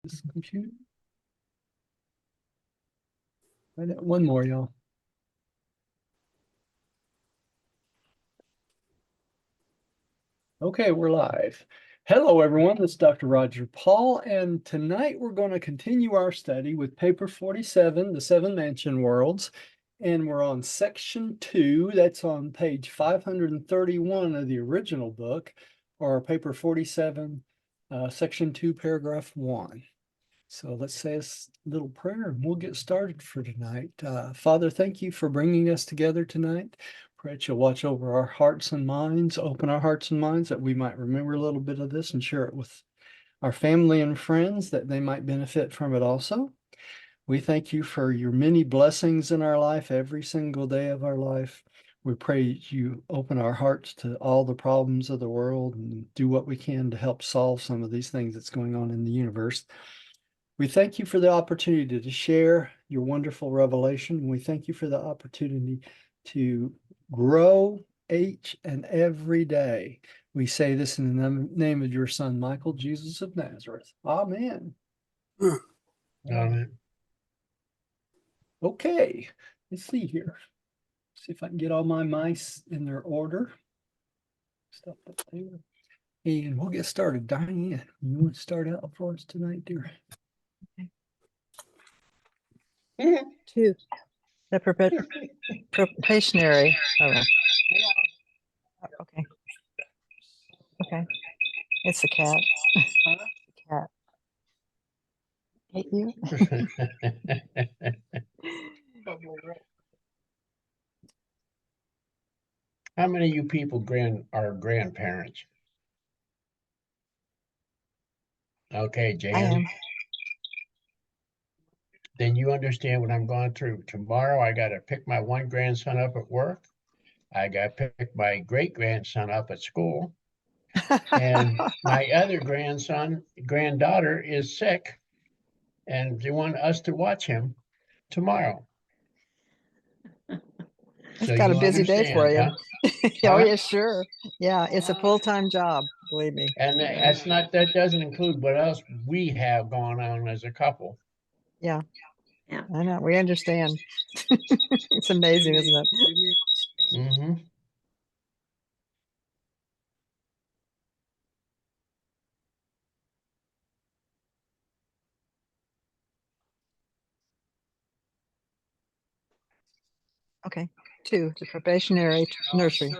This computer. One more, y'all. Okay, we're live. Hello, everyone. This is Dr. Roger Paul, and tonight we're going to continue our study with paper 47, the seven mansion worlds, and we're on section 2. That's on page 531 of the original book, or paper 47, section 2, paragraph 1. So let's say a little prayer and we'll get started for tonight. Father, thank you for bringing us together tonight. Pray that you'll watch over our hearts and minds, open our hearts and minds that we might remember a little bit of this and share it with our family and friends that they might benefit from it also. We thank you for your many blessings in our life every single day of our life. We pray you open our hearts to all the problems of the world and do what we can to help solve some of these things that's going on in the universe. We thank you for the opportunity to share your wonderful revelation. We thank you for the opportunity to grow each and every day. We say this in the name of your son, Michael, Jesus of Nazareth. Amen. Amen. Okay, let's see here. See if I can get all my mice in their order. Stuff up there. And we'll get started. Diane, you want to start out for us tonight, dear? Two, the probationary. Oh, okay. Okay. It's a cat. Cat. Hate you. How many of you people are grandparents? Okay, I Jan. am. Then you understand what I'm going through. Tomorrow I got to pick my one grandson up at work. I got to pick my great grandson up at school. And my other granddaughter is sick, and they want us to watch him tomorrow. It's So got a you busy day for understand, you. huh? Oh, Huh? yeah, sure. Yeah, it's a full-time job, believe me. And that doesn't include what else we have going on as a couple. Yeah. I know. We understand. It's amazing, isn't it? Mm-hmm. Okay. Two, the probationary nursery.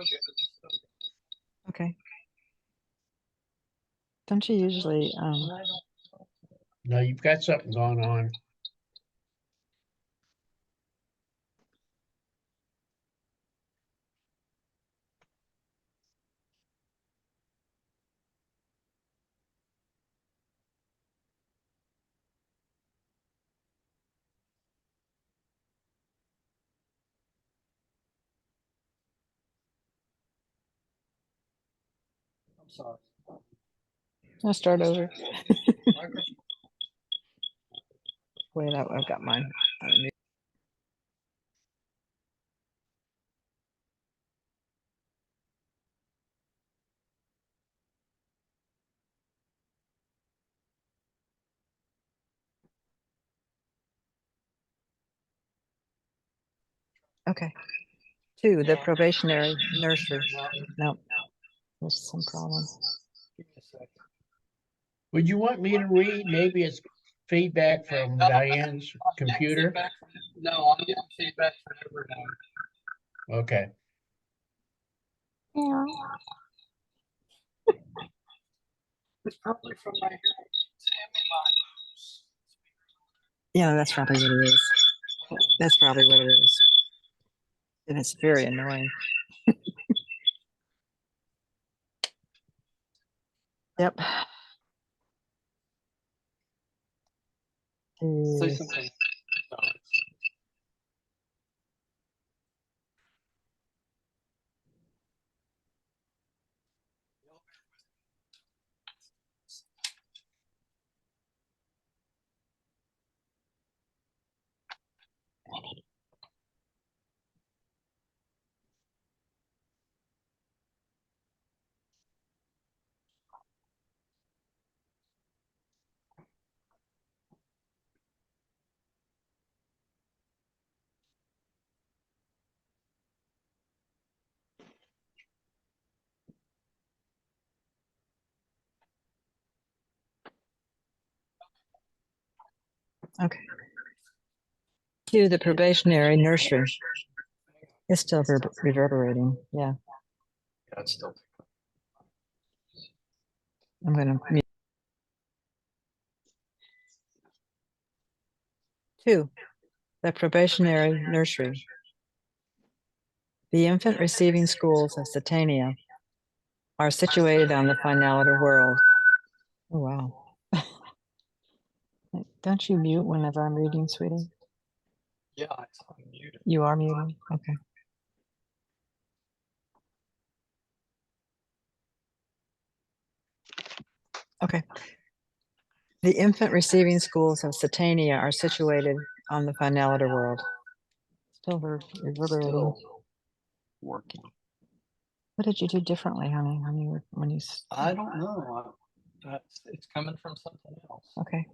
Okay. Don't you usually No, you've got something going on. I'm sorry. I'll start over. Wait, I've got mine. Okay. Two, the probationary nursery. No, there's some problem. Give me a second. Would you want me to read? Maybe it's feedback from Diane's computer. No, I'm getting feedback from everyone. Okay. Yeah. It's probably from my Yeah, that's probably what it is. That's probably what it is. And it's very annoying. Yep. say something. Okay. To the probationary nursery. It's still reverberating. Yeah. That's still. I'm going to mute. 2. The probationary nursery. The infant receiving schools of Satania are situated on the finality world. Oh, wow. Don't you mute whenever I'm reading, sweetie? Yeah, it's unmuted. You are muted? Okay. Okay. The infant receiving schools of Satania are situated on the finality world. Still reverberating. Still working. What did you do differently, honey, when you I don't know. It's coming from something else. okay.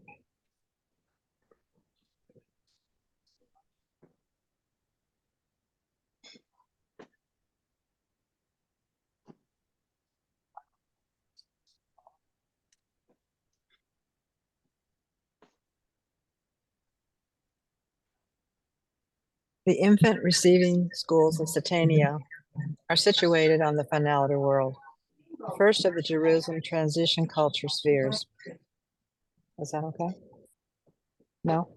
The infant receiving schools of Satania are situated on the finality world, the first of the Jerusalem transition culture spheres. Is that okay? No?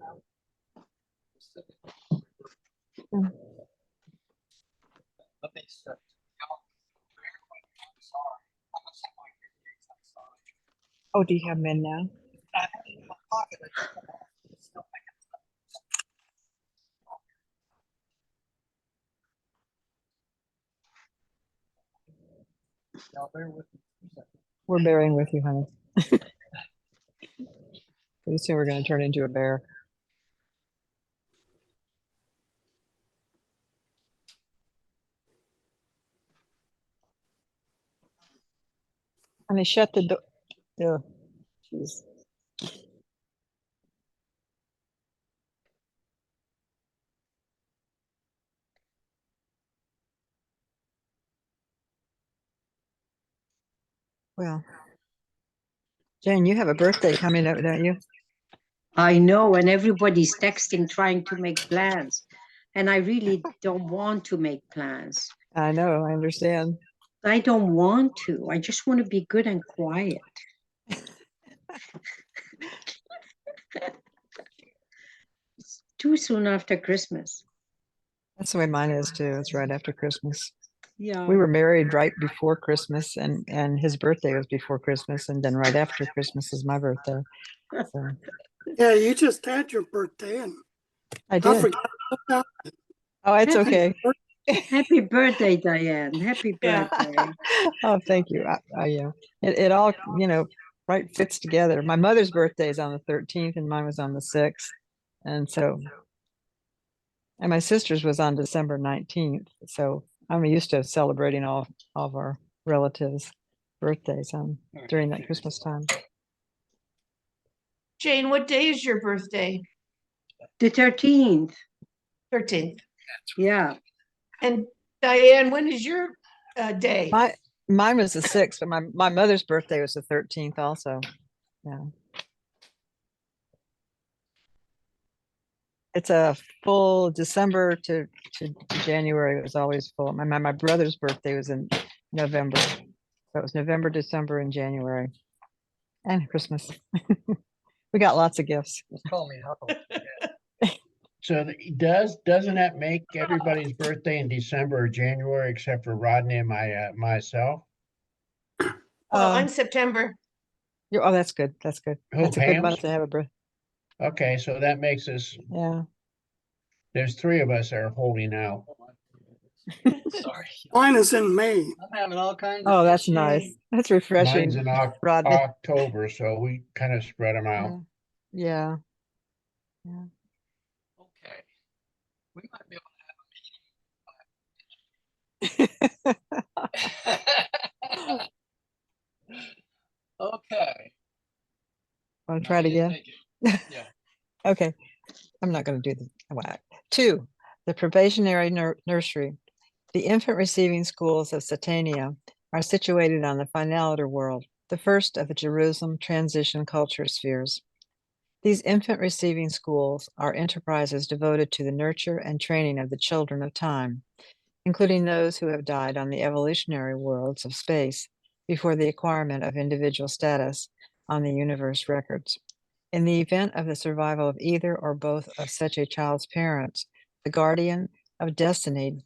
Mm. Oh, do you have men now? We're bearing with you, honey. Pretty soon we're going to turn into a bear. Honey, shut the door. Oh, jeez. Well, Jane, you have a birthday coming up, don't you? I know, and everybody's texting, trying to make plans. And I really don't want to make plans. I know, I understand. I don't want to. I just want to be good and quiet. It's too soon after Christmas. That's the way mine is too. It's right after Christmas. Yeah. We were married right before Christmas, and his birthday was before Christmas, and then right after Christmas is my birthday. So Yeah, you just had your birthday and I I did. forgot about that. Oh, it's Happy okay. Happy birthday, Diane. Happy Yeah. birthday. Oh, thank you. Yeah, it all, right fits together. My mother's birthday is on the 13th and mine was on the 6th. And my sister's was on December 19th. So I'm used to celebrating all of our relatives' birthdays during that Christmas time. Jane, what day is your birthday? The 13th. 13th. Yeah. And Diane, when is your day? Mine was the 6th, but my mother's birthday was the 13th also. Yeah. It's a full December to January. It was always full. My brother's birthday was in November. So it was November, December, and January. And Christmas. We got lots of gifts. Just call me Huckle. So doesn't that make everybody's birthday in December or January except for Rodney and myself? Well, I'm September. Oh, that's good. That's good. Who, That's a good Pam's? month to have a birthday. Okay, so that makes us, Yeah. there's 3 of us that are holding out. Sorry. Mine is in May. I'm having all kinds of. Oh, that's issues. nice. That's refreshing. Mine's in Rodney. October, so we kind of spread them out. Yeah. Okay. We might be able to Okay. Want to try it again? Yeah. Okay. I'm not going to do the whack. 2, the probationary nursery. The infant receiving schools of Satania are situated on the finality world, the first of the Jerusalem transition culture spheres. These infant receiving schools are enterprises devoted to the nurture and training of the children of time, including those who have died on the evolutionary worlds of space before the acquirement of individual status on the universe records. In the event of the survival of either or both of such a child's parents, the guardian of destiny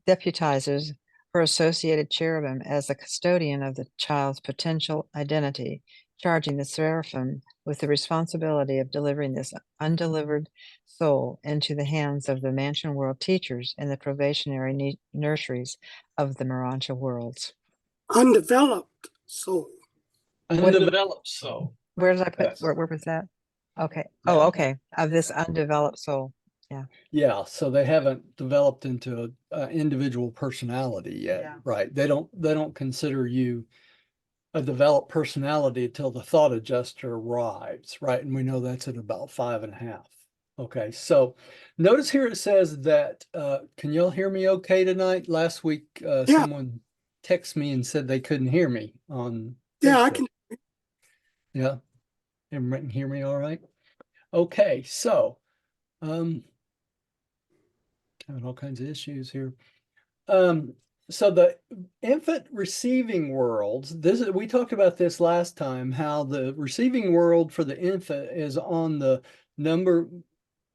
deputizes her associated cherubim as the custodian of the child's potential identity, charging the seraphim with the responsibility of delivering this undelivered soul into the hands of the mansion world teachers in the probationary nurseries of the Urantia worlds. Undeveloped soul. Undeveloped soul. Where did I put, Yes. where was that? Okay. Yeah. Oh, okay. Of this undeveloped soul. Yeah, so they haven't developed into a individual personality yet, Yeah. right? They don't consider you a developed personality until the thought adjuster arrives, right? And we know that's at about 5.5. Okay, so notice here it says that, can y'all hear me okay tonight? Last week, Yeah. someone texted me and said they couldn't hear me on Yeah, I Facebook. can. Yeah, everyone can hear me all right? Okay, so, having all kinds of issues here. So the infant receiving worlds, we talked about this last time, how the receiving world for the infant is on the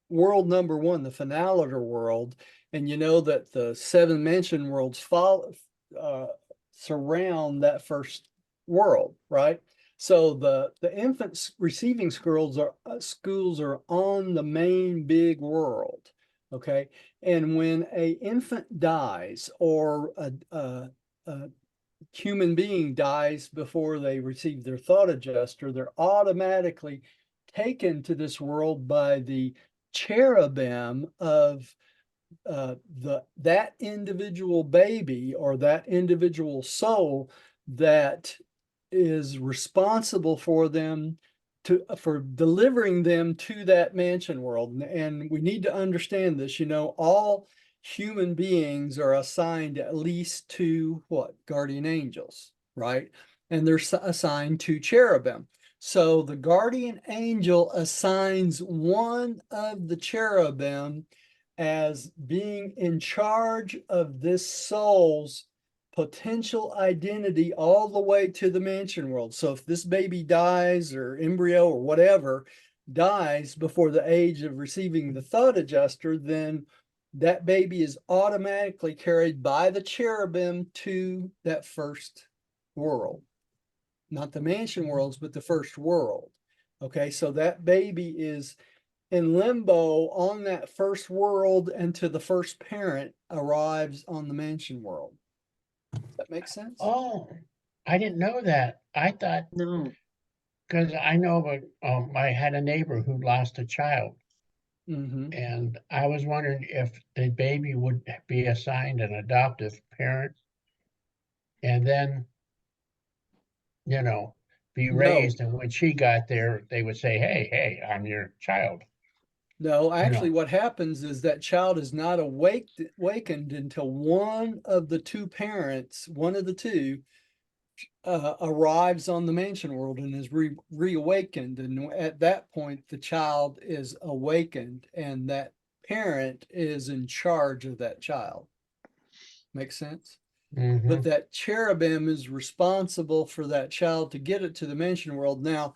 world number 1, the finaliter world. And you know that the 7 mansion worlds surround that first world, right? So the infants receiving schools are on the main big world. Okay. And when a infant dies or a human being dies before they receive their thought adjuster, they're automatically taken to this world by the cherubim of that individual baby or that individual soul that is responsible for them for delivering them to that mansion world. And we need to understand this, all human beings are assigned at least to what? Guardian angels, right? And they're assigned to cherubim. So the guardian angel assigns one of the cherubim as being in charge of this soul's potential identity all the way to the mansion world. So if this baby dies or embryo or whatever dies before the age of receiving the thought adjuster, then that baby is automatically carried by the cherubim to that first world. Not the mansion worlds, but the first world. Okay, so that baby is in limbo on that first world until the first parent arrives on the mansion world. Does that make sense? Oh, I didn't know that. I thought, No. because I know, but I had a neighbor who lost a child, Mm-hmm. and I was wondering if the baby would be assigned an adoptive parent and then, be No, raised. And when she got there, they would say, hey, I'm your child. no, You actually know, what happens is that child is not awakened until one of the two parents, one of the two, arrives on the mansion world and is reawakened. And at that point, the child is awakened and that parent is in charge of that child. Make sense? But mhm. that cherubim is responsible for that child to get it to the mansion world. Now,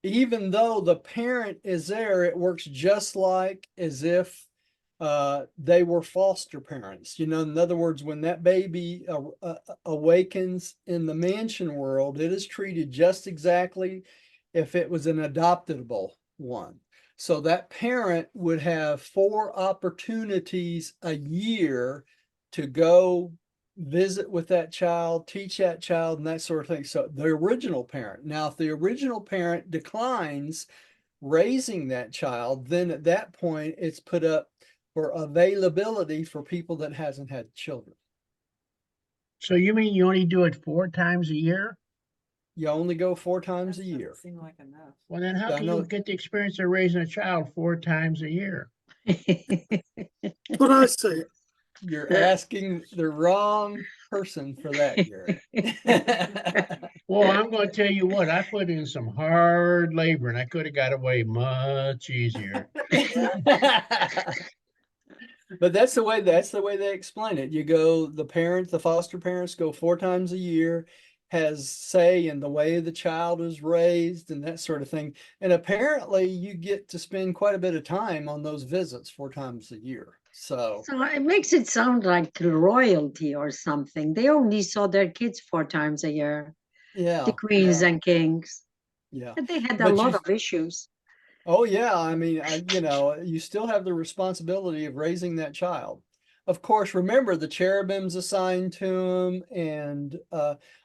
even though the parent is there, it works just like as if they were foster parents. In other words, when that baby awakens in the mansion world, it is treated just exactly if it was an adoptable one. So that parent would have 4 opportunities a year to go visit with that child, teach that child, and that sort of thing. So the original parent. Now, if the original parent declines raising that child, then at that point it's put up for availability for people that hasn't had children. So you mean you only do it 4 times a year? You only go 4 times a year. Seem like enough. Well, then how I can know you get the experience of raising a child 4 times a year? That's what I say. you're asking the wrong person for that, Gary. Well, I'm going to tell you what, I put in some hard labor and I could have got away much easier. But that's the way they explain it. You go, the foster parents go 4 times a year, has say in the way the child is raised and that sort of thing. And apparently you get to spend quite a bit of time on those visits 4 times a year. So So it makes it sound like royalty or something. They only saw their kids 4 times a year, yeah, the queens yeah, and kings. yeah. And they had a But lot of issues. oh yeah, I mean, you still have the responsibility of raising that child. Of course, remember the cherubim's assigned to them and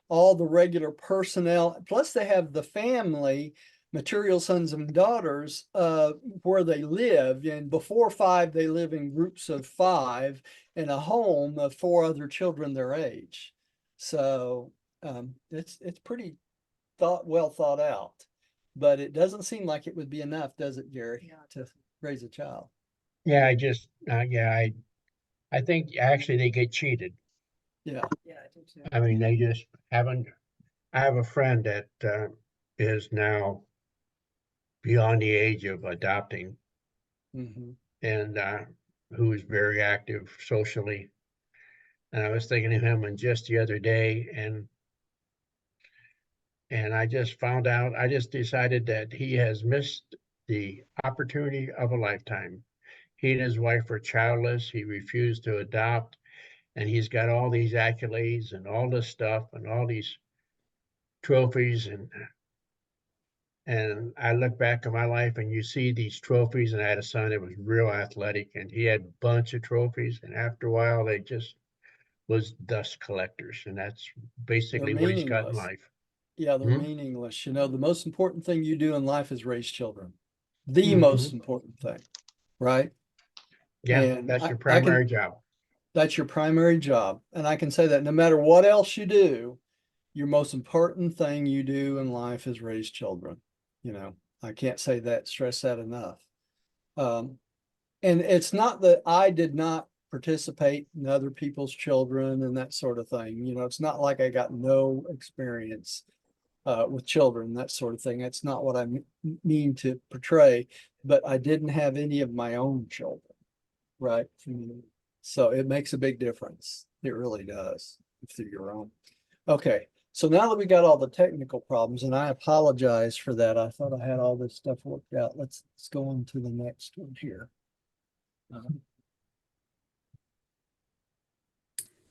all the regular personnel. Plus, they have the family, material sons and daughters, where they live. And before 5, they live in groups of 5 in a home of 4 other children their age. So it's pretty well thought out, but it doesn't seem like it would be enough, does it, Gary, to raise a child? Yeah, I think actually they get cheated. Yeah. Yeah, I think so. I mean, they just haven't. I have a friend that is now beyond the age of adopting Hmm. and who is very active socially. And I was thinking of him and just the other day, and I just found out, I just decided that he has missed the opportunity of a lifetime. He and his wife are childless. He refused to adopt, and he's got all these accolades and all this stuff and all these trophies. And I look back at my life and you see these trophies, and I had a son that was real athletic, and he had a bunch of trophies. And after a while, they just was dust collectors, and that's They're basically what he's got in meaningless. life. Yeah, they're Hmm. meaningless. The most important thing you do in life is raise children. The Hmm. most important thing, right? Yeah, And that's your I can, primary job. that's your primary job. And I can say that no matter what else you do, your most important thing you do in life is raise children. I can't say that, stress that enough. Um, and it's not that I did not participate in other people's children and that sort of thing. It's not like I got no experience with children, that sort of thing. That's not what I mean to portray, but I didn't have any of my own children, right? So it makes a big difference. It really does if they're your own. Okay. So now that we got all the technical problems, and I apologize for that. I thought I had all this stuff worked out. Let's go on to the next one here.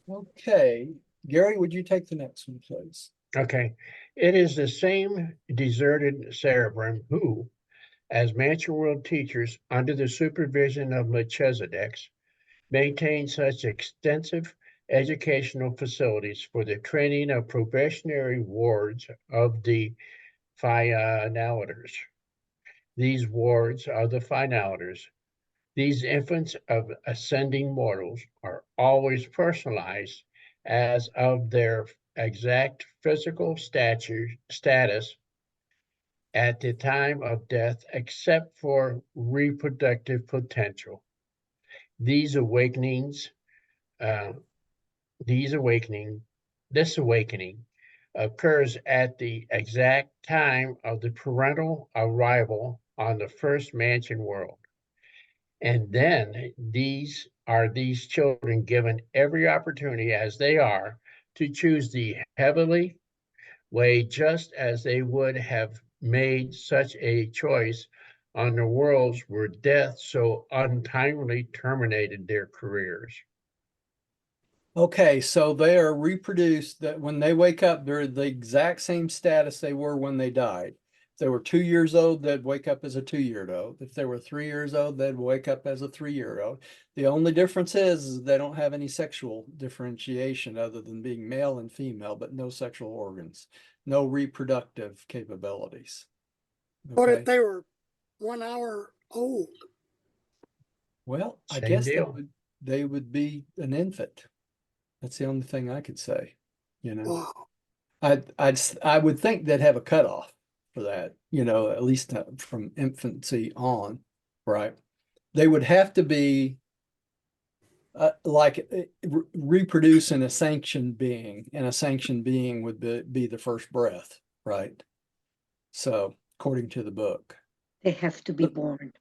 Okay, Gary, would you take the next one, please? Okay. It is the same deserted cerebrum who, as mansion world teachers under the supervision of Melchizedek, maintain such extensive educational facilities for the training of probationary wards of the finaliters. These wards are the finaliters. These infants of ascending mortals are always personalized as of their exact physical status at the time of death, except for reproductive potential. These awakenings, uh, these awakening, this awakening occurs at the exact time of the parental arrival on the first mansion world. And then these children given every opportunity as they are to choose the heavenly way, just as they would have made such a choice on the worlds where death so untimely terminated their careers. Okay, so they are reproduced that when they wake up, they're the exact same status they were when they died. If they were 2 years old, they'd wake up as a 2 year old. If they were 3 years old, they'd wake up as a 3 year old. The only difference is they don't have any sexual differentiation other than being male and female, but no sexual organs, no reproductive capabilities. What if Okay. they were 1 hour old? Well, I Same guess deal. they would be an infant. That's the only thing I could say, you know. Wow. I would think they'd have a cutoff for that, at least from infancy on, right? They would have to be reproduce in a sanctioned being, and a sanctioned being would be the first breath, right? So according to the book, They have to be born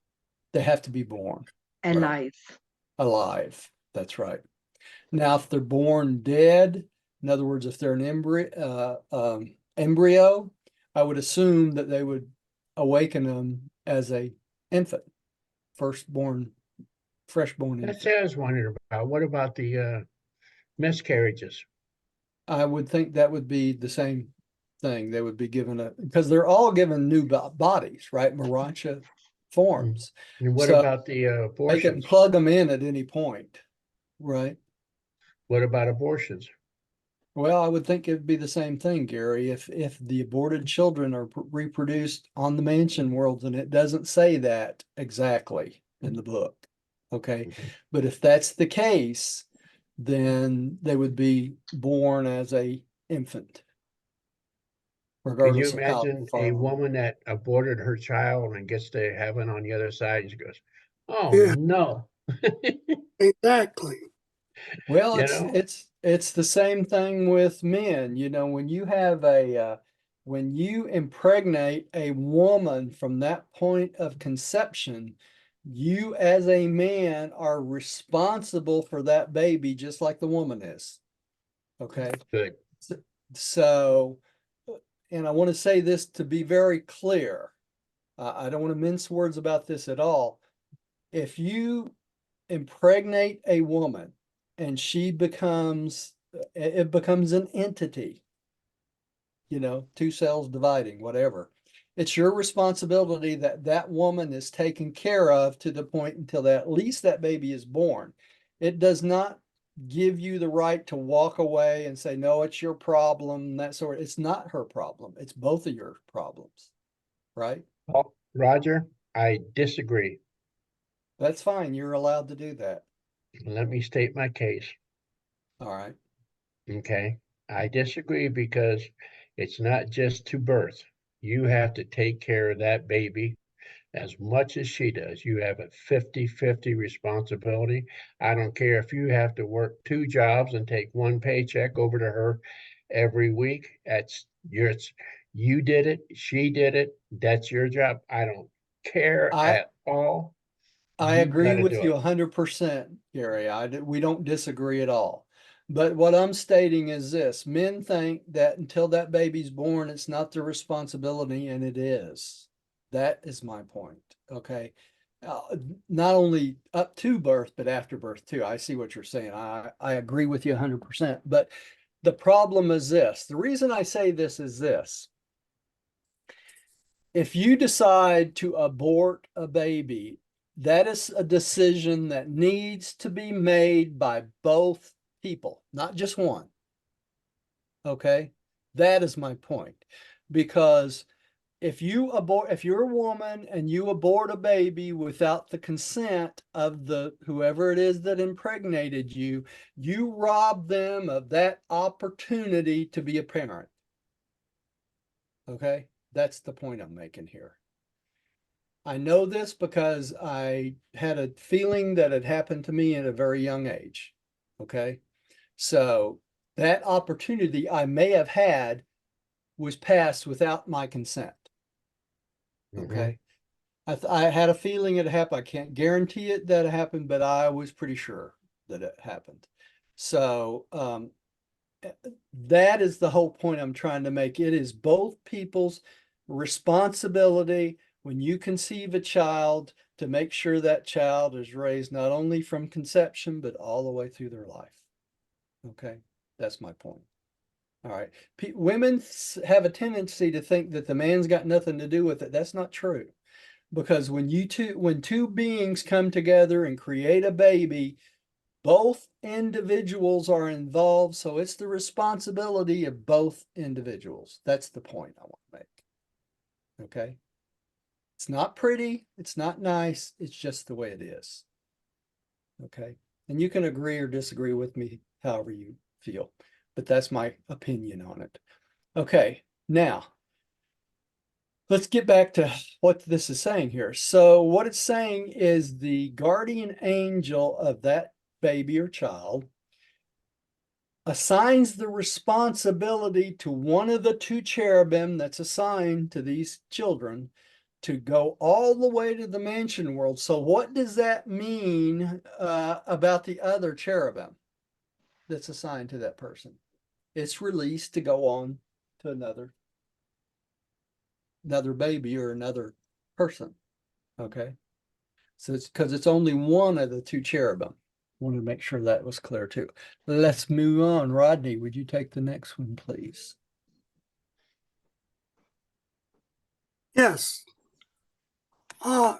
they have to be born alive. alive. That's right. Now, if they're born dead, in other words, if they're an embryo, I would assume that they would awaken them as a infant, firstborn, freshborn That's infant. what I was wondering about. What about the miscarriages? I would think that would be the same thing. They would be given because they're all given new bodies, right? Urantia forms. And what So about the they can abortions? plug them in at any point, right? What about abortions? Well, I would think it'd be the same thing, Gary. If the aborted children are reproduced on the mansion worlds, and it doesn't say that exactly in the book, okay? Mhm. But if that's the case, then they would be born as a infant, Can you regardless of how imagine far a along. woman that aborted her child and gets to heaven on the other side and she goes, "Oh Yeah, no," exactly. Well, you know? it's the same thing with men. You know, when you have when you impregnate a woman from that point of conception, you as a man are responsible for that baby just like the woman is. Okay. Good. So, so, and I want to say this to be very clear. I don't want to mince words about this at all. If you impregnate a woman and she becomes, it becomes an entity, you know, two cells dividing, whatever. It's your responsibility that that woman is taken care of to the point until that, at least that baby is born. It does not give you the right to walk away and say, no, it's your problem, that sort. It's not her problem. It's both of your problems, right? Oh, Roger, I disagree. That's fine. You're allowed to do that. Let me state my case. All right. Okay. I disagree because it's not just to birth. You have to take care of that baby as much as she does. You have a 50-50 responsibility. I don't care if you have to work two jobs and take one paycheck over to her every week. That's yours. You did it. She did it. That's your job. I don't care I at all. I You got agree to with do you it. 100%, Gary. We don't disagree at all. But what I'm stating is this: men think that until that baby's born, it's not their responsibility, and it is. That is my point. Okay. Uh, Not only up to birth, but after birth too. I see what you're saying. I agree with you 100%. But the problem is this: the reason I say this is this. If you decide to abort a baby, that is a decision that needs to be made by both people, not just one. Okay. That is my point. Because if you're a woman and you abort a baby without the consent of the whoever it is that impregnated you, you rob them of that opportunity to be a parent. Okay. That's the point I'm making here. I know this because I had a feeling that it happened to me at a very young age. Okay. So that opportunity I may have had was passed without my consent. Mhm. Okay. I had a feeling it happened. I can't guarantee it that it happened, but I was pretty sure that it happened. So that is the whole point I'm trying to make. It is both people's responsibility when you conceive a child to make sure that child is raised not only from conception, but all the way through their life. Okay, that's my point. All right. Women have a tendency to think that the man's got nothing to do with it. That's not true. Because when two beings come together and create a baby, both individuals are involved, so it's the responsibility of both individuals. That's the point I want to make. Okay. It's not pretty, it's not nice, it's just the way it is. Okay. And you can agree or disagree with me however you feel, but that's my opinion on it. Okay. Now, let's get back to what this is saying here. So, what it's saying is the guardian angel of that baby or child, assigns the responsibility to one of the two cherubim that's assigned to these children to go all the way to the mansion world. So what does that mean about the other cherubim that's assigned to that person? It's released to go on to another baby or another person. Okay. So it's because it's only one of the two cherubim. Wanted to make sure that was clear too. Let's move on. Rodney, would you take the next one, please? Yes. On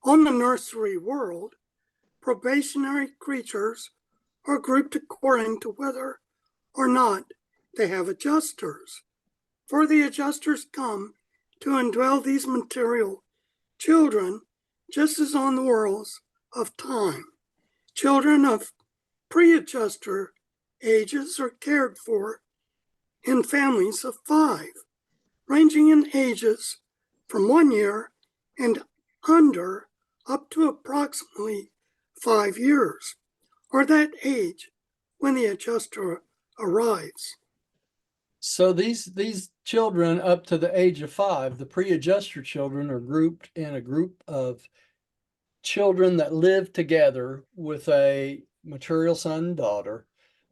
the nursery world, probationary creatures are grouped according to whether or not they have adjusters. For the adjusters come to indwell these material children, just as on the worlds of time. Children of pre-adjuster ages are cared for in families of 5, ranging in ages from 1 year and under up to approximately 5 years, or that age when the adjuster arrives. So these children up to the age of 5, the pre-adjuster children, are grouped in a group of children that live together with a material son and daughter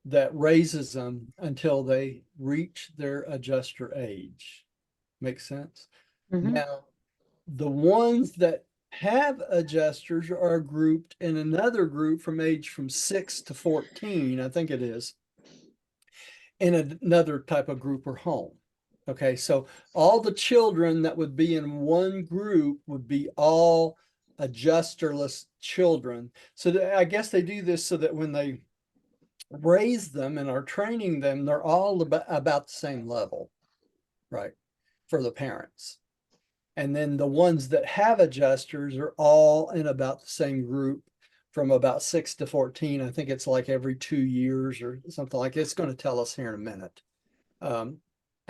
that raises them until they reach their adjuster age. Makes sense? Mhm. Now, the ones that have adjusters are grouped in another group from 6 to 14, I think it is, in another type of group or home. Okay, so all the children that would be in one group would be all adjusterless children. So I guess they do this so that when they raise them and are training them, they're all about the same level, right, for the parents. And then the ones that have adjusters are all in about the same group from about 6 to 14. I think it's like every 2 years or something like that. It's going to tell us here in a minute.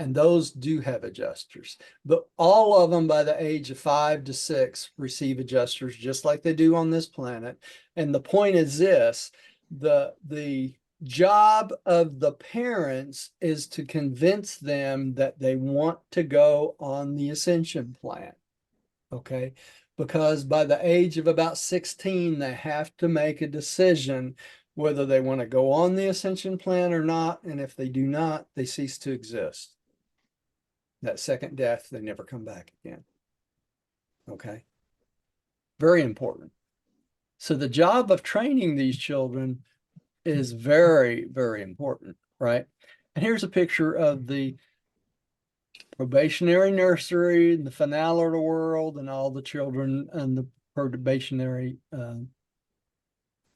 And those do have adjusters, but all of them by the age of 5 to 6 receive adjusters just like they do on this planet. And the point is this, the job of the parents is to convince them that they want to go on the ascension plan. Okay. Because by the age of about 16, they have to make a decision whether they want to go on the ascension plan or not. And if they do not, they cease to exist. That second death, they never come back again. Okay. Very important. So the job of training these children is very, very important, right? And here's a picture of the probationary nursery, the finale of the world, and all the children in the probationary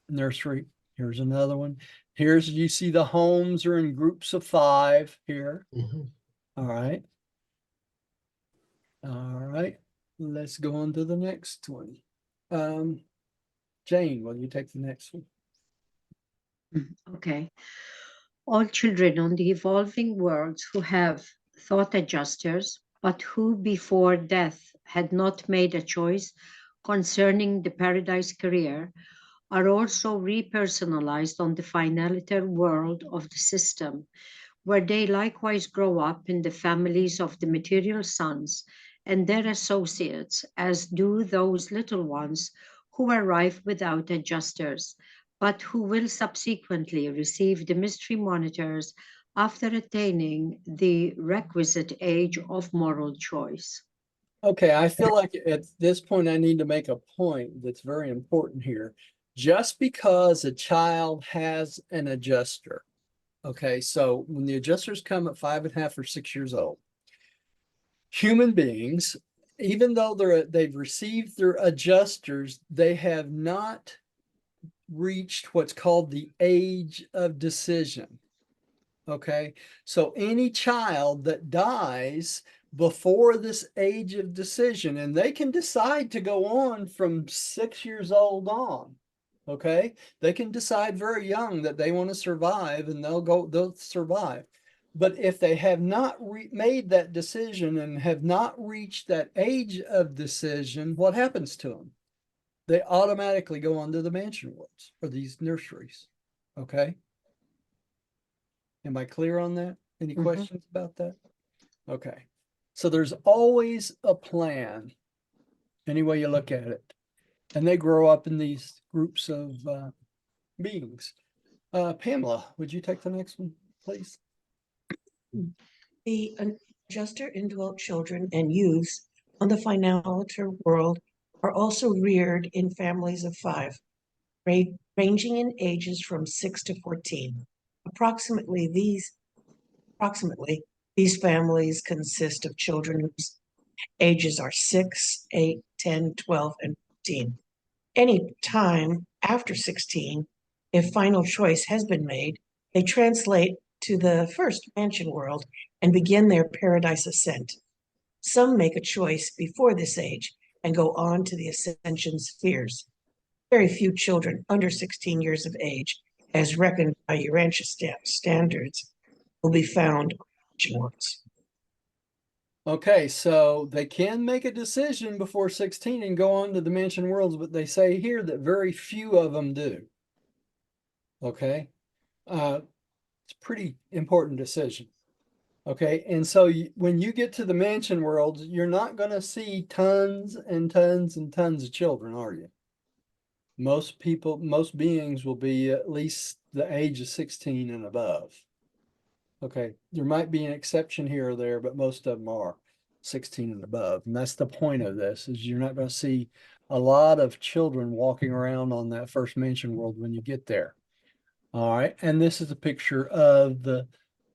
nursery. Here's another one. Here's, you see the homes are in groups of 5 here. Mhm. All right. All right. Let's go on to the next one. Jane, will you take the next one? Okay. All children on the evolving worlds who have thought adjusters, but who before death had not made a choice concerning the paradise career, are also repersonalized on the finaliter world of the system, where they likewise grow up in the families of the material sons and their associates, as do those little ones who arrive without adjusters, but who will subsequently receive the mystery monitors after attaining the requisite age of moral choice. Okay, I feel like at this point I need to make a point that's very important here. Just because a child has an adjuster, okay, so when the adjusters come at 5.5 or 6 years old, human beings, even though they've received their adjusters, they have not reached what's called the age of decision. Okay, so any child that dies before this age of decision, and they can decide to go on from 6 years old on. Okay, they can decide very young that they want to survive, and they'll survive. But if they have not made that decision and have not reached that age of decision, what happens to them? they automatically go onto the mansion worlds or these nurseries. Okay. Am I clear on that? Any Mhm. questions about that? Okay. So there's always a plan, any way you look at it. And they grow up in these groups of beings. Pamela, would you take the next one, please? The adjuster indwelt children and youths on the finaliter world are also reared in families of 5, ranging in ages from 6 to 14. Approximately these families consist of children whose ages are 6, 8, 10, 12, and 14. Any time after 16, if final choice has been made, they translate to the first mansion world and begin their paradise ascent. Some make a choice before this age and go on to the ascension spheres. Very few children under 16 years of age, as reckoned by Urantia standards, will be found on mansion worlds. Okay, so they can make a decision before 16 and go on to the mansion worlds, but they say here that very few of them do. Okay. It's a pretty important decision. Okay, and so when you get to the mansion worlds, you're not going to see tons and tons and tons of children, are you? Most people, most beings will be at least the age of 16 and above. Okay, there might be an exception here or there, but most of them are 16 and above. And that's the point of this, is you're not going to see a lot of children walking around on that first mansion world when you get there. All right, and this is a picture of the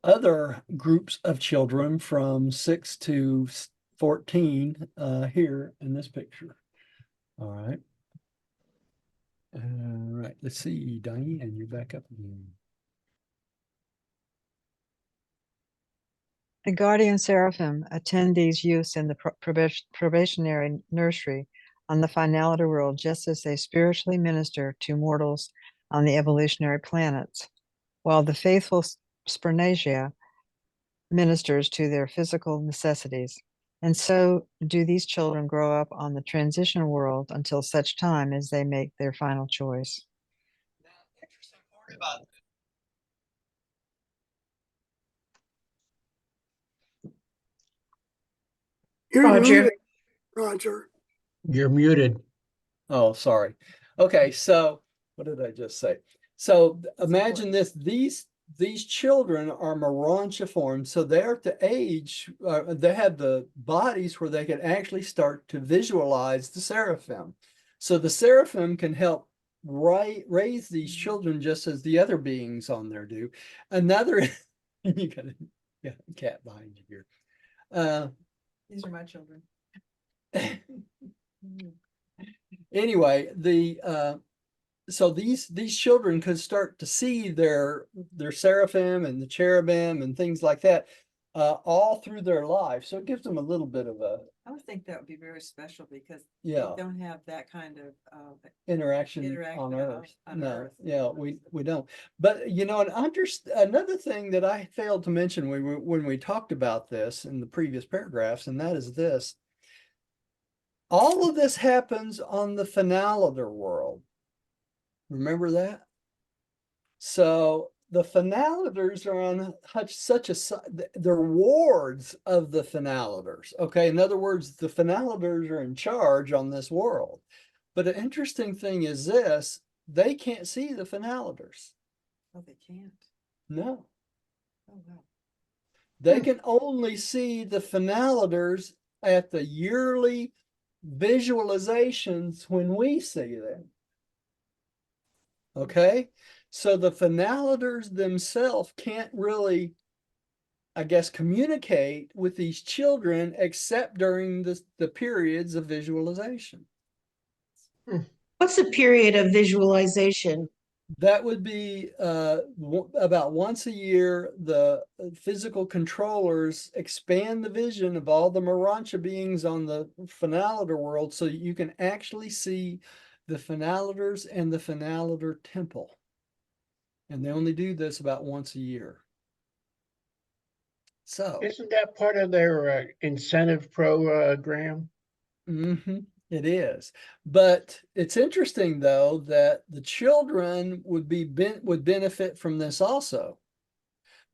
other groups of children from 6 to 14 here in this picture. All right. All right, let's see, Diane, you're back up again. The guardian seraphim attend these youths in the probationary nursery on the finality world, just as they spiritually minister to mortals on the evolutionary planets, while the faithful Spernasia ministers to their physical necessities. And so do these children grow up on the transition world until such time as they make their final choice. You're Roger. muted, Roger. You're muted. Oh, sorry. Okay, so what did I just say? So imagine this, these children are Morontiform, so they're at the age, they have the bodies where they can actually start to visualize the seraphim. So the seraphim can help raise these children just as the other beings on there do. Another, you got a cat behind you here. These are my children. Anyway, so these children could start to see their seraphim and the cherubim and things like that all through their life. So it gives them a little bit of a I would think that would be very special because yeah they don't have that kind of interaction interaction on Earth. on No, Earth. yeah, we don't. But you know, another thing that I failed to mention when we talked about this in the previous paragraphs, and that is this. All of this happens on the finaliter world. Remember that? So the finaliters are on such a, they're wards of the finaliters. Okay, in other words, the finaliters are in charge on this world. But an interesting thing is this, they can't see the finaliters. Oh, they can't. No. Oh, wow. They can only see the finaliters at the yearly visualizations when we see them. Okay, so the finaliters themselves can't really, I guess, communicate with these children except during the periods of visualization. What's the period of visualization? That would be about once a year. The physical controllers expand the vision of all the Morontia beings on the finaliter world so you can actually see the finaliters and the finaliter temple. And they only do this about once a year. So, Isn't that part of their incentive program? mm-hmm. It is. But it's interesting though that the children would would benefit from this also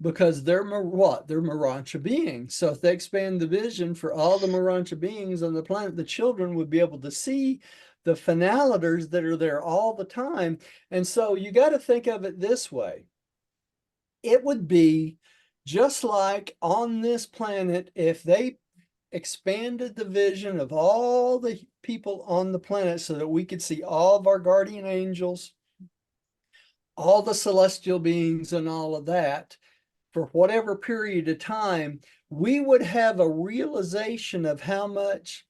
because they're what? They're Morantia beings. So if they expand the vision for all the Morantia beings on the planet, the children would be able to see the finaliters that are there all the time. And so you got to think of it this way. It would be just like on this planet, if they expanded the vision of all the people on the planet so that we could see all of our guardian angels, all the celestial beings and all of that for whatever period of time, we would have a realization of how much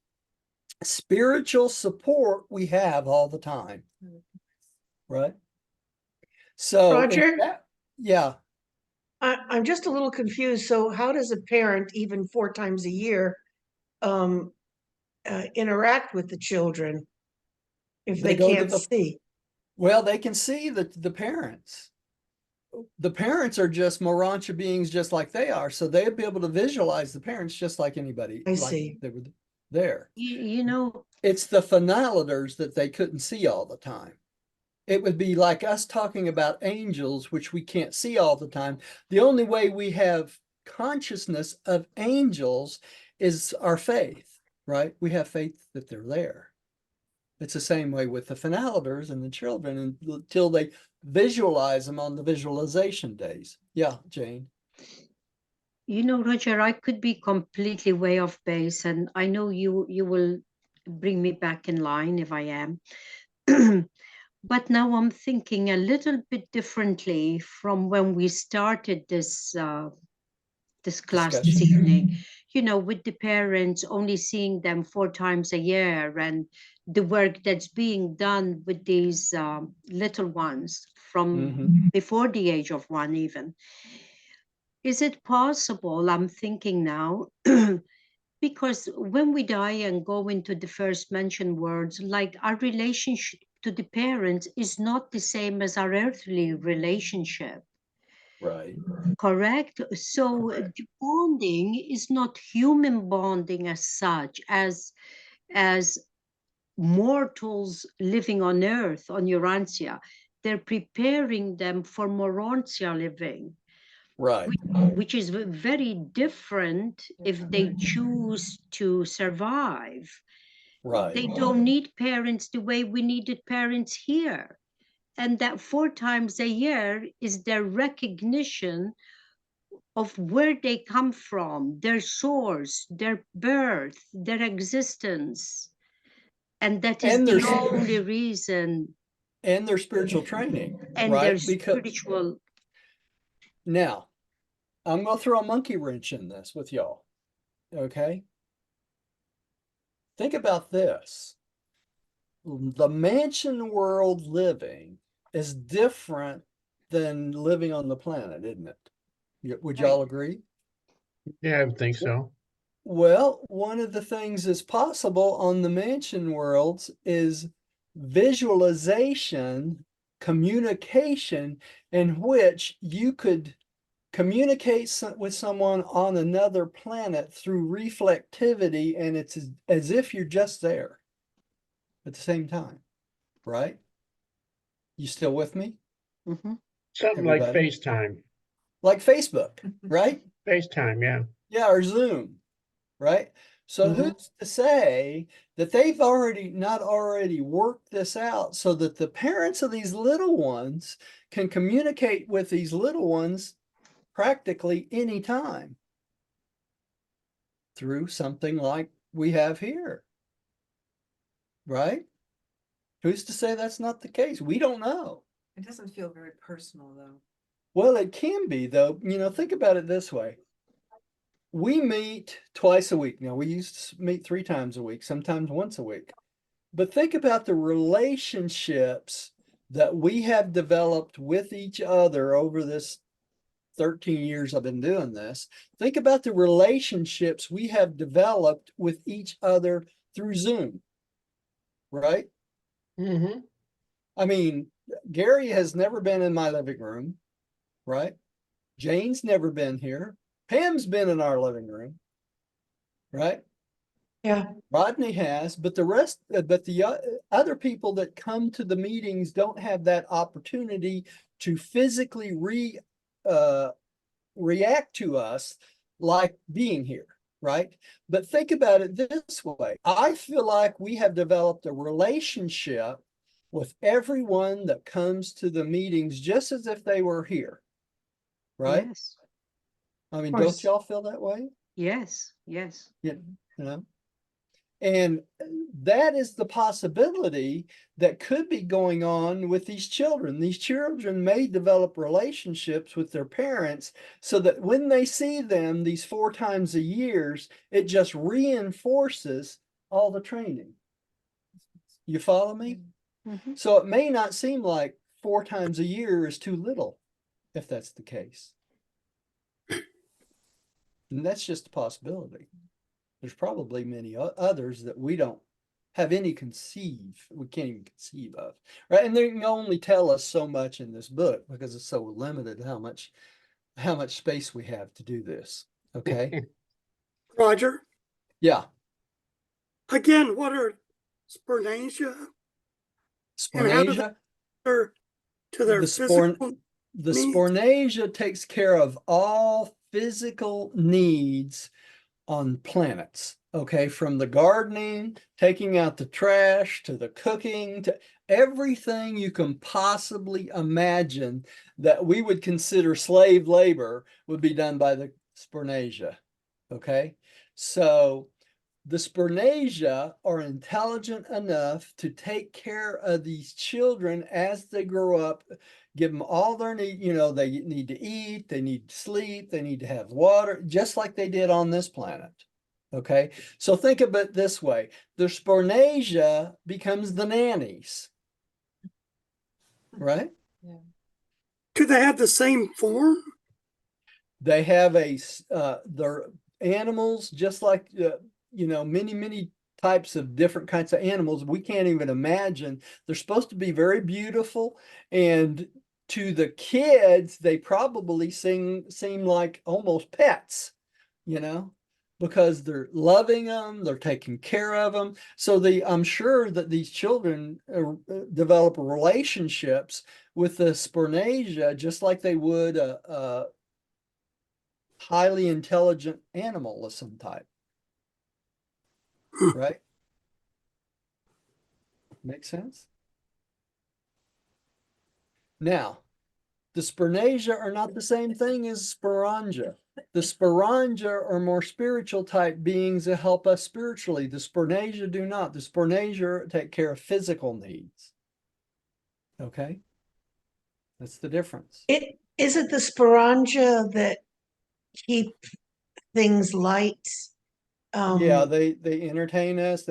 spiritual support we have all the time. Right? So, Roger? yeah. I'm just a little confused. So how does a parent, even 4 times a year, interact with the children if They they go to can't see? well, they can see the parents. The parents are just Morantia beings just like they are. So they'd be able to visualize the parents just like anybody. I like see. they were there. You know, It's the finaliters that they couldn't see all the time. It would be like us talking about angels, which we can't see all the time. The only way we have consciousness of angels is our faith, right? We have faith that they're there. It's the same way with the finaliters and the children until they visualize them on the visualization days. Yeah, Jane. Roger, I could be completely way off base, and I know you will bring me back in line if I am. But now I'm thinking a little bit differently from when we started this class this evening. With the parents only seeing them 4 times a year, and the work that's being done with these little ones from before the age of 1 even. Is it possible, I'm thinking now, because when we die and go into the first mentioned words, like our relationship to the parents is not the same as our earthly relationship. Right. Correct? So Correct. the bonding is not human bonding as such, as mortals living on earth, on Urantia. They're preparing them for Morontia living. Right. Which is very different if they choose to survive. Right. They don't need parents the way we needed parents here. And that 4 times a year is their recognition of where they come from, their source, their birth, their existence. And that is And the their only reason. and their spiritual training, And their right? Because spiritual. now I'm going to throw a monkey wrench in this with y'all. Okay. Think about this. The mansion world living is different than living on the planet, isn't it? Would y'all agree? Yeah, I would think so. Well, one of the things that's possible on the mansion worlds is visualization, communication, in which you could communicate with someone on another planet through reflectivity, and it's as if you're just there at the same time, right? You still with me, Mhm. Something like everybody? FaceTime. Like Facebook, right? FaceTime, yeah. Yeah, or Zoom, right? So who's to say that they've not already worked this out so that the parents of these little ones can communicate with these little ones practically any time through something like we have here, right? Who's to say that's not the case? We don't know. It doesn't feel very personal though. Well, it can be though. Think about it this way. We meet twice a week. Now, we used to meet 3 times a week, sometimes once a week. But think about the relationships that we have developed with each other over this 13 years I've been doing this. Think about the relationships we have developed with each other through Zoom, right? Mm-hmm. I mean, Gary has never been in my living room, right? Jane's never been here. Pam's been in our living room, right? Yeah. Rodney has, but the rest, but the other people that come to the meetings don't have that opportunity to physically react to us like being here, right? But think about it this way. I feel like we have developed a relationship with everyone that comes to the meetings just as if they were here, right? Yes, I mean, Of don't course. y'all feel that way? yes, yes. Yeah, you know? And that is the possibility that could be going on with these children. These children may develop relationships with their parents so that when they see them these 4 times a year, it just reinforces all the training. You follow me? Mhm. So it may not seem like 4 times a year is too little, if that's the case. And that's just a possibility. There's probably many others that we don't have we can't even conceive of, right? And they can only tell us so much in this book because it's so limited how much space we have to do this. Okay. Roger, Yeah. again, what are Spernasia and how do they Spornasia. answer to their The physical needs? Spornasia takes care of all physical needs on planets. Okay, from the gardening, taking out the trash, to the cooking, to everything you can possibly imagine that we would consider slave labor would be done by the Spernasia. Okay, so the Spernasia are intelligent enough to take care of these children as they grow up, give them all their need, they need to eat, they need to sleep, they need to have water, just like they did on this planet. Okay, so think of it this way. The Spernasia becomes the nannies, right? Do they have the same form? They have they're animals just like, many types of different kinds of animals we can't even imagine. They're supposed to be very beautiful, and to the kids, they probably seem like almost pets, you know, because they're loving them, they're taking care of them. So I'm sure that these children develop relationships with the Spernasia just like they would a highly intelligent animal of some type, right? Make sense? Now, the Spernasia are not the same thing as Sporangia. The Sporangia are more spiritual type beings that help us spiritually. The Spernasia do not. The Spernasia take care of physical needs. Okay? That's the difference. Is it the sporangia that keep things light? Yeah, they entertain us.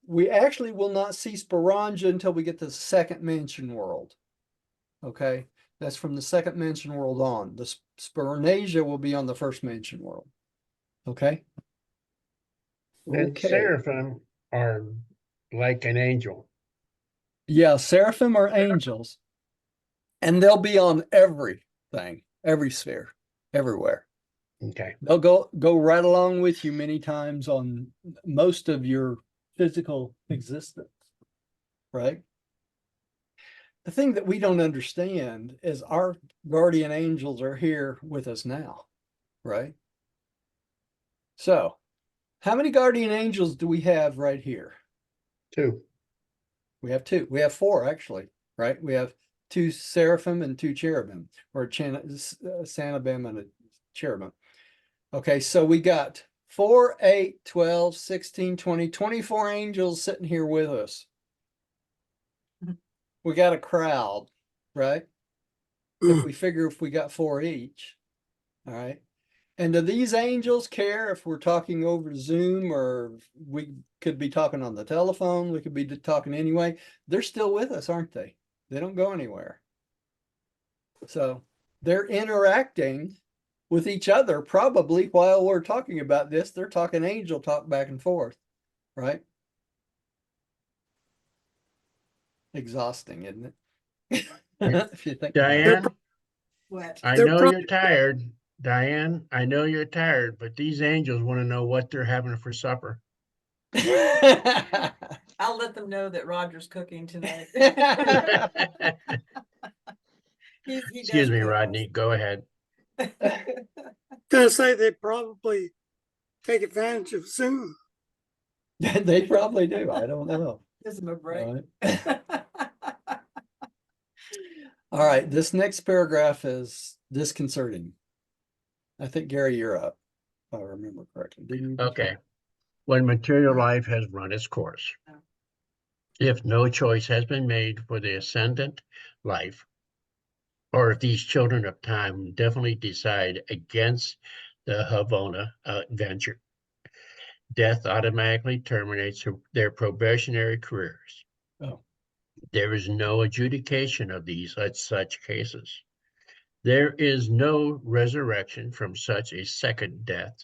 We actually will not see Sporangia until we get to the second mansion world. Okay, that's from the second mansion world on. The Spernasia will be on the first mansion world. Okay. And Okay. seraphim are like an angel. Yeah, seraphim are angels, and they'll be on everything, every sphere, everywhere. Okay. They'll go right along with you many times on most of your physical existence, right? The thing that we don't understand is our guardian angels are here with us now, right? So, how many guardian angels do we have right here? 2. We have 2. We have 4 actually, right? We have 2 seraphim and 2 cherubim, or sanabim and a cherubim. Okay, so we got 4, 8, 12, 16, 20, 24 angels sitting here with us. We got a crowd, right? If we figure if we got 4 each, all right. And do these angels care if we're talking over Zoom, or we could be talking on the telephone? We could be talking anyway. They're still with us, aren't they? They don't go anywhere. So they're interacting with each other probably while we're talking about this. They're talking angel talk back and forth, right? Exhausting, isn't it? If you think about it. Diane, What? I They're know pro- you're tired. Diane, I know you're tired, but these angels want to know what they're having for supper. I'll let them know that Roger's cooking tonight. He does Excuse me, cook Rodney, go ahead. Gonna say they probably take advantage of Zoom. They probably do. I don't know. Gives him a break. Right. All right, this next paragraph is disconcerting. I think, Gary, you're up, if I remember correctly. Didn't you? Okay. When material life has run its course, if no choice has been made for the ascendant life, or if these children of time definitely decide against the Havona venture, death automatically terminates their probationary careers. Oh, There is no adjudication of these such cases. There is no resurrection from such a second death.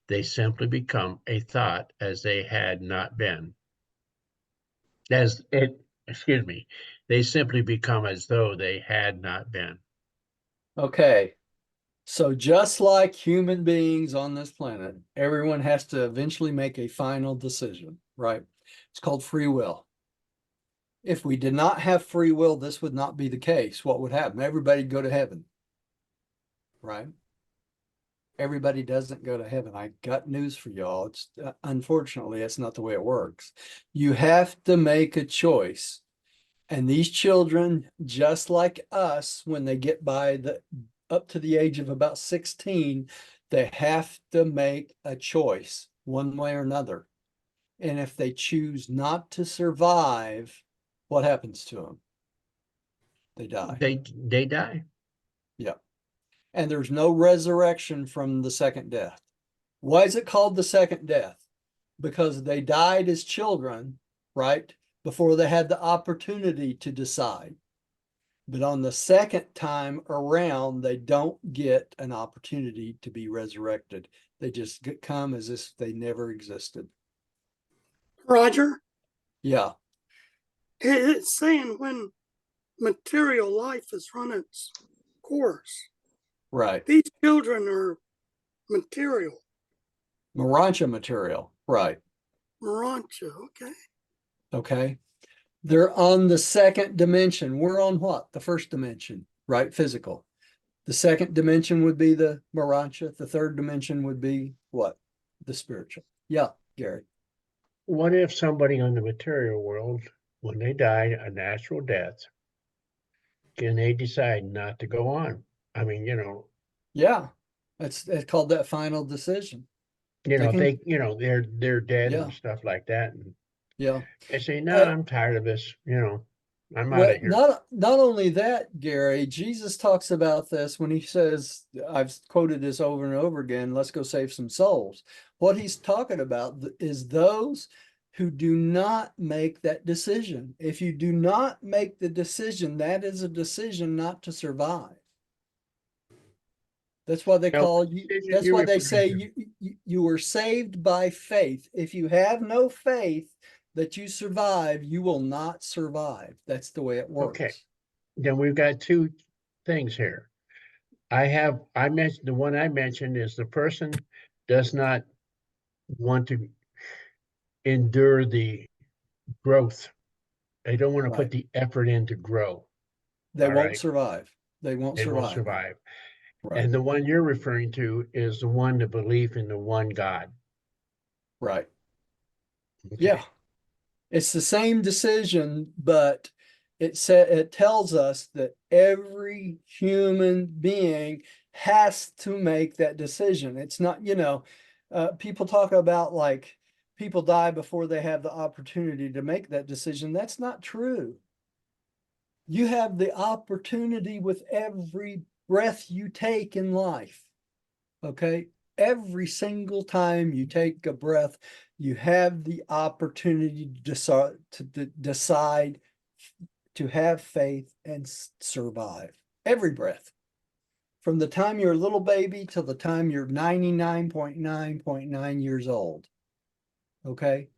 They simply become a thought as they had not been. Excuse me, they simply become as though they had not been. okay. So just like human beings on this planet, everyone has to eventually make a final decision, right? It's called free will. If we did not have free will, this would not be the case. What would happen? Everybody'd go to heaven, right? Everybody doesn't go to heaven. I got news for y'all. It's unfortunately, it's not the way it works. You have to make a choice. And these children, just like us, when they get up to the age of about 16, they have to make a choice one way or another. And if they choose not to survive, what happens to them? They die. They die. Yeah. And there's no resurrection from the second death. Why is it called the second death? Because they died as children, right? Before they had the opportunity to decide. But on the second time around, they don't get an opportunity to be resurrected. They just come as if they never existed. Roger, Yeah, it's saying when material life has run its course. right. These children are material. Urantia material, right. Urantia, okay. Okay. They're on the second dimension. We're on what? The first dimension, right? Physical. The second dimension would be the Urantia. The third dimension would be what? The spiritual. Yeah, Gary. What if somebody on the material world, when they die a natural death, can they decide not to go on? I mean, Yeah, it's called that final decision. They can, they're dead yeah, and stuff like that, and yeah. they say, "No, Uh, I'm tired of this. I'm out well, of here." not only that, Gary, Jesus talks about this when he says, I've quoted this over and over again, let's go save some souls. What he's talking about is those who do not make that decision. If you do not make the decision, that is a decision not to survive. That's why they Now, call what you, decision that's you why they referring say to? you were saved by faith. If you have no faith that you survive, you will not survive. That's the way it Okay, works. then we've got two things here. I mentioned the one I mentioned is the person does not want to endure the growth. They don't want to put Right. the effort in to grow. They All won't right. survive. They won't They won't survive. survive. Right. And the one you're referring to is the belief in the one God. Right. Okay. Yeah. It's the same decision, but it tells us that every human being has to make that decision. It's not, people talk about like people die before they have the opportunity to make that decision. That's not true. You have the opportunity with every breath you take in life. Okay. Every single time you take a breath, you have the opportunity to decide to have faith and survive. Every breath. From the time you're a little baby till the time you're 99.9.9 years old. Okay.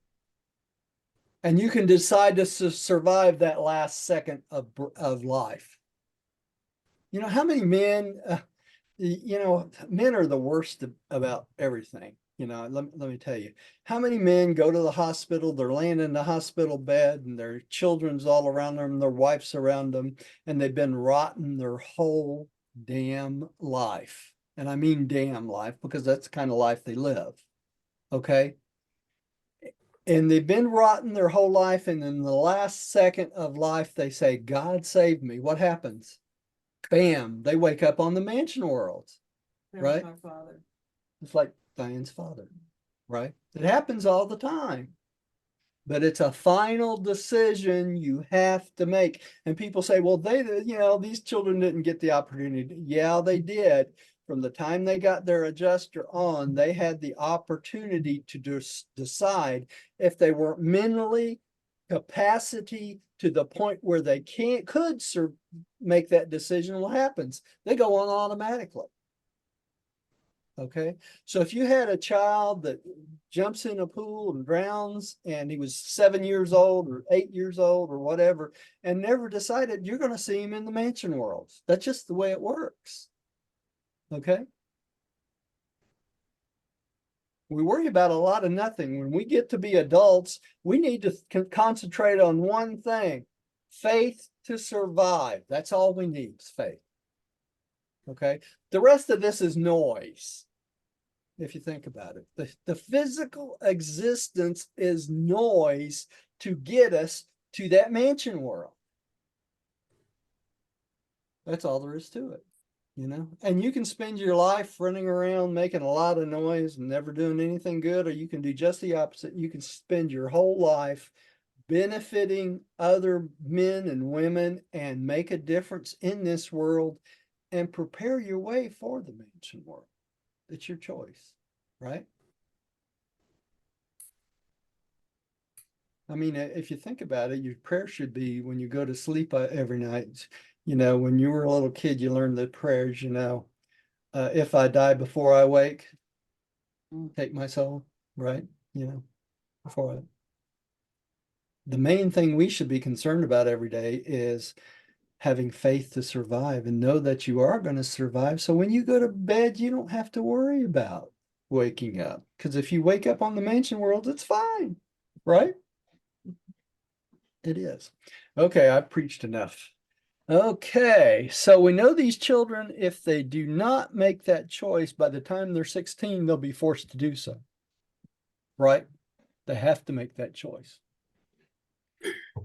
And you can decide to survive that last second of life. How many men, men are the worst about everything. let me tell you, how many men go to the hospital, they're laying in the hospital bed and their children's all around them, their wives around them, and they've been rotten their whole damn life. And I mean damn life because that's the kind of life they live. Okay. And they've been rotten their whole life. And in the last second of life, they say, God save me. What happens? Bam, they wake up on the mansion world. There's Right? my father. It's like Diane's father, right? It happens all the time, but it's a final decision you have to make. And people say, well, these children didn't get the opportunity. Yeah, they did. From the time they got their adjuster on, they had the opportunity to just decide if they were mentally capacity to the point where they could make that decision. What happens? They go on automatically. Okay. So if you had a child that jumps in a pool and drowns and he was 7 years old or 8 years old or whatever, and never decided, you're going to see him in the mansion world. That's just the way it works. Okay. We worry about a lot of nothing. When we get to be adults, we need to concentrate on one thing: faith to survive. That's all we need is faith. Okay. The rest of this is noise. If you think about it, the physical existence is noise to get us to that mansion world. That's all there is to it, and you can spend your life running around making a lot of noise and never doing anything good, or you can do just the opposite. You can spend your whole life benefiting other men and women and make a difference in this world and prepare your way for the mansion world. It's your choice, right? I mean, if you think about it, your prayer should be when you go to sleep every night. When you were a little kid, you learned the prayers, if I die before I wake, take my soul, right? Before I. The main thing we should be concerned about every day is having faith to survive and know that you are going to survive. So when you go to bed, you don't have to worry about waking up. Because if you wake up on the mansion world, it's fine, right? It is. Okay, I've preached enough. Okay, so we know these children, if they do not make that choice, by the time they're 16, they'll be forced to do so, right? They have to make that choice.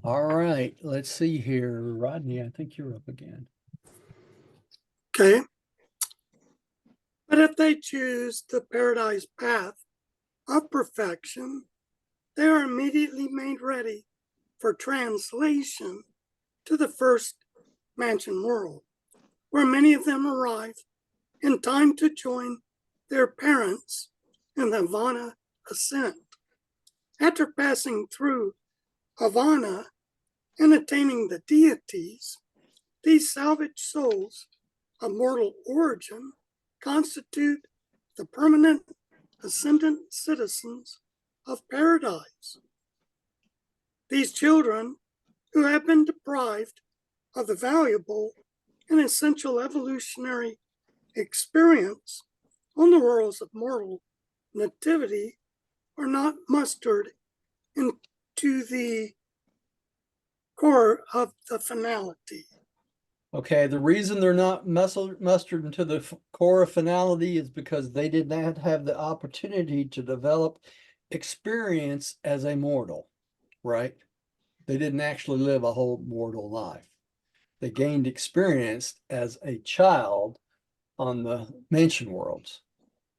All right, let's see here. Rodney, I think you're up again. Okay. But if they choose the paradise path of perfection, they are immediately made ready for translation to the first mansion world, where many of them arrive in time to join their parents in the Havana ascent. After passing through Havana and attaining the deities, these salvaged souls of mortal origin constitute the permanent ascendant citizens of paradise. These children, who have been deprived of the valuable and essential evolutionary experience on the worlds of mortal nativity, are not mustered into the core of the finality. Okay, the reason they're not mustered into the core of finality is because they did not have the opportunity to develop experience as a mortal, right? They didn't actually live a whole mortal life. They gained experience as a child on the mansion worlds.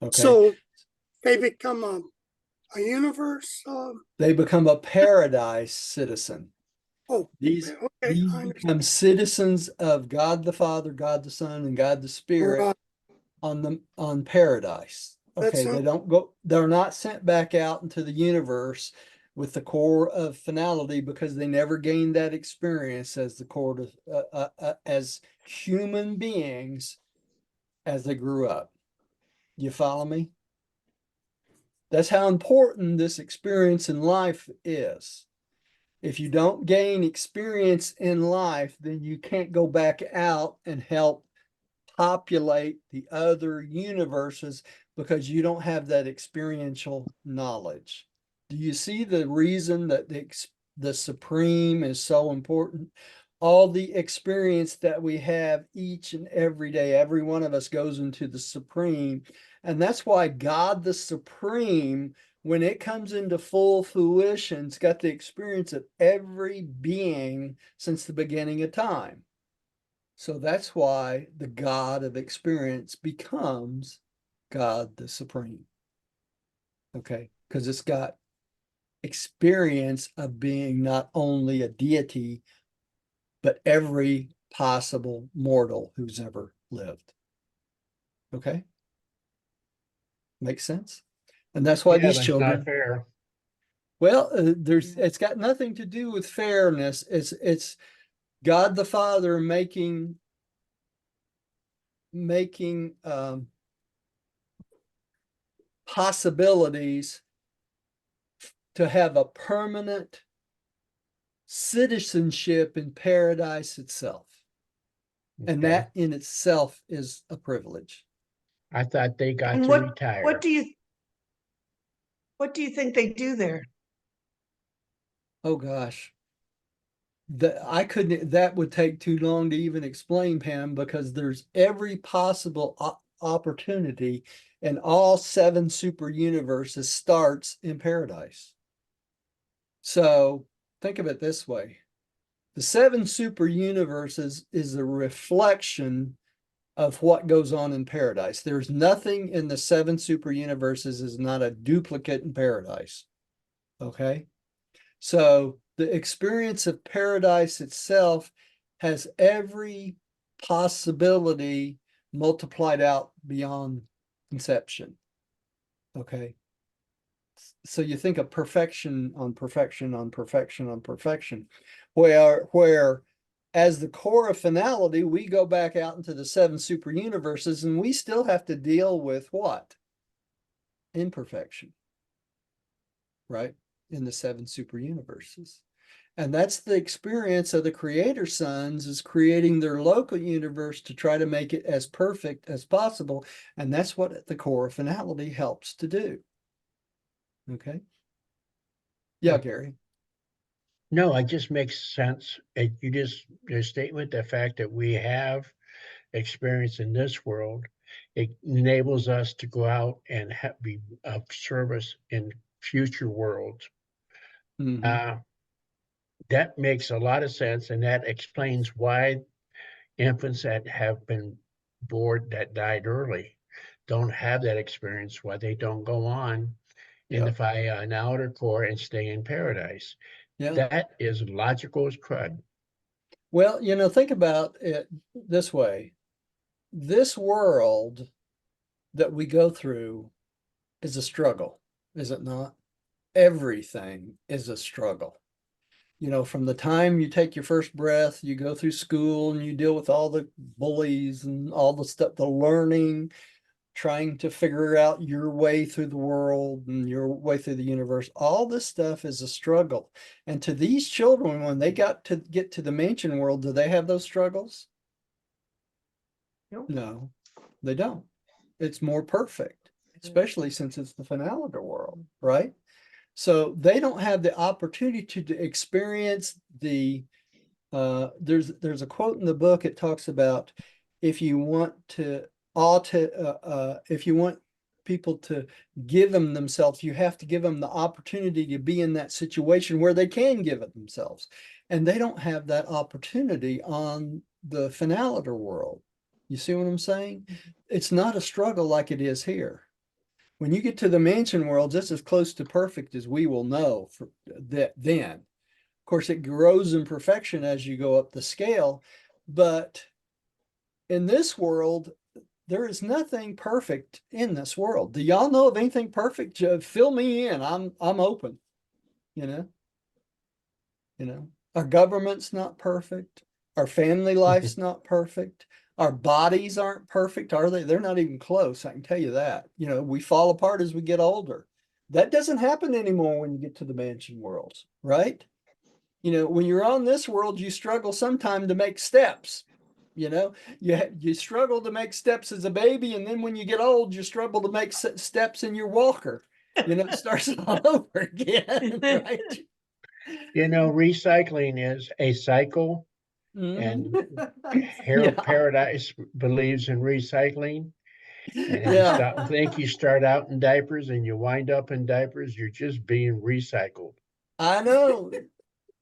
Okay. So they become a universe. They become a paradise citizen. These okay, become citizens of God the Father, God the Son, and God the Spirit on paradise. Okay, they're not sent back out into the universe with the core of finality because they never gained that experience as the core of as human beings as they grew up. You follow me? That's how important this experience in life is. If you don't gain experience in life, then you can't go back out and help populate the other universes because you don't have that experiential knowledge. Do you see the reason that the supreme is so important? All the experience that we have each and every day, every one of us goes into the supreme. And that's why God the Supreme, when it comes into full fruition, it's got the experience of every being since the beginning of time. So that's why the God of experience becomes God the Supreme. Okay, because it's got experience of being not only a deity, but every possible mortal who's ever lived. Okay, makes sense. And that's why Yeah, these but it's not children, fair. well, it's got nothing to do with fairness. It's God the Father making possibilities to have a permanent citizenship in paradise itself. And Okay. that in itself is a privilege. I thought they got And to what retire. what do you think they do there? Oh gosh. That would take too long to even explain, Pam, because there's every possible opportunity, and all 7 super universes starts in paradise. So think of it this way. The 7 super universes is a reflection of what goes on in paradise. There's nothing in the 7 super universes is not a duplicate in paradise. Okay. So the experience of paradise itself has every possibility multiplied out beyond conception. Okay. So you think of perfection on perfection on perfection on perfection, where as the core of finality, we go back out into the 7 super universes and we still have to deal with what? Imperfection, right? In the 7 super universes. And that's the experience of the creator sons, is creating their local universe to try to make it as perfect as possible. And that's what the core of finality helps to do. Okay. Yeah, Gary. No, it just makes sense. You just, your statement, the fact that we have experience in this world, it enables us to go out and be of service in future worlds. Mhm. That makes a lot of sense, and that explains why infants that have been born that died early don't have that experience, why they don't go on in the an outer core and stay in paradise. Yeah. That is logical as crud. Well, think about it this way. This world that we go through is a struggle, is it not? Everything is a struggle. From the time you take your first breath, you go through school and you deal with all the bullies and all the stuff, the learning, trying to figure out your way through the world and your way through the universe. All this stuff is a struggle. And to these children, when they get to the mansion world, do they have those struggles? Nope. No, they don't. It's more perfect, especially since it's the finality world, right? So they don't have the opportunity to experience there's a quote in the book. It talks about if you want if you want people to give them themselves, you have to give them the opportunity to be in that situation where they can give it themselves. And they don't have that opportunity on the finality world. You see what I'm saying? It's not a struggle like it is here. When you get to the mansion worlds, it's as close to perfect as we will know for that then. Of course, it grows in perfection as you go up the scale, but in this world, there is nothing perfect in this world. Do y'all know of anything perfect? Fill me in. I'm open. You know, our government's not perfect. Our family life's not perfect. Our bodies aren't perfect, are they? They're not even close. I can tell you that. We fall apart as we get older. That doesn't happen anymore when you get to the mansion worlds, right? When you're on this world, you struggle sometime to make steps. You know, you struggle to make steps as a baby, and then when you get old, you struggle to make steps in your walker. You know, it starts all over again, right? You know, recycling is a cycle, and Harold Yeah. Paradise believes in recycling. And if Yeah. think you start out in diapers and you wind up in diapers, you're just being recycled. I know.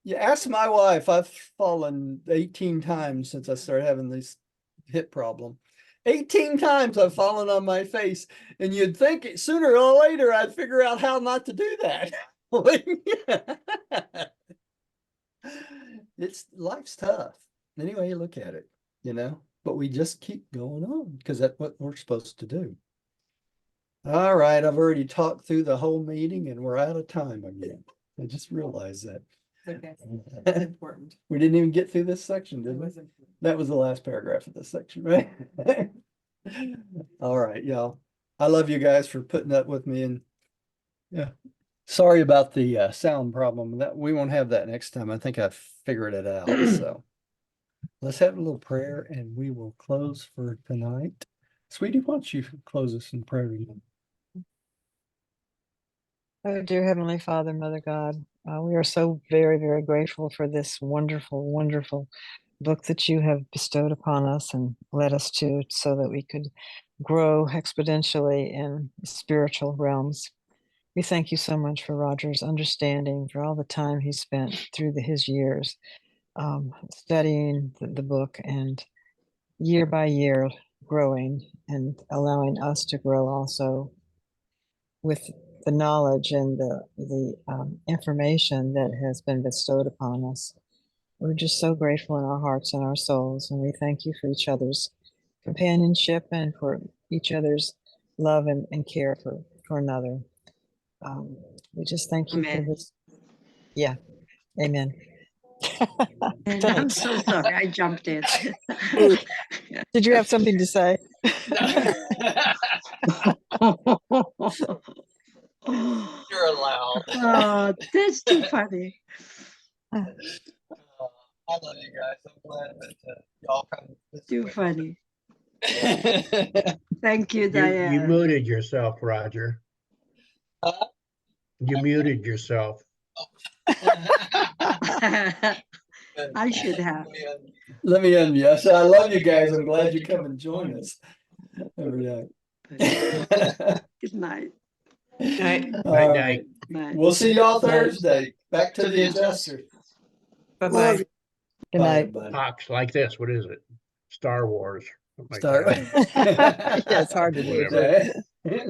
You ask my wife, I've fallen 18 times since I started having this hip problem. 18 times I've fallen on my face, and you'd think sooner or later I'd figure out how not to do that. It's life's tough. Any way you look at it, you know, but we just keep going on because that's what we're supposed to do. All right, I've already talked through the whole meeting and we're out of time again. I just realized that. Okay, it's important. We didn't even get through this section, It did we? was important. That was the last paragraph of this section, right? All right, y'all. I love you guys for putting up with me, and yeah, sorry about the sound problem. That we won't have that next time. I think I figured it out. So let's have a little prayer and we will close for tonight. Sweetie, why don't you close us in prayer again? Oh, dear Heavenly Father, Mother God, we are so very, very grateful for this wonderful, wonderful book that you have bestowed upon us and led us to so that we could grow exponentially in spiritual realms. We thank you so much for Roger's understanding, for all the time he spent through his years studying the book and year by year growing and allowing us to grow also with the knowledge and the information that has been bestowed upon us. We're just so grateful in our hearts and our souls, and we thank you for each other's companionship and for each other's love and care for another. We just thank you for Amen. this. Yeah, amen. And I'm Thanks. so sorry, I jumped in. Did you have something to say? You're allowed. Oh, that's too funny. I love you guys. I'm glad that y'all come. Too funny. funny. Thank you, You Diane. muted yourself, Roger. You muted yourself. I should have. Let me end you. I said, I love you guys. I'm glad you come and join us every night. Good night. Night. All Night, right. Night. We'll see y'all Thursday. Back to the adjuster. Bye Love bye. you. Good Bye, night. everybody. Talks like this. What is it? Star Wars. Something like Start. that. Yeah, it's hard to do. Whatever. Okay.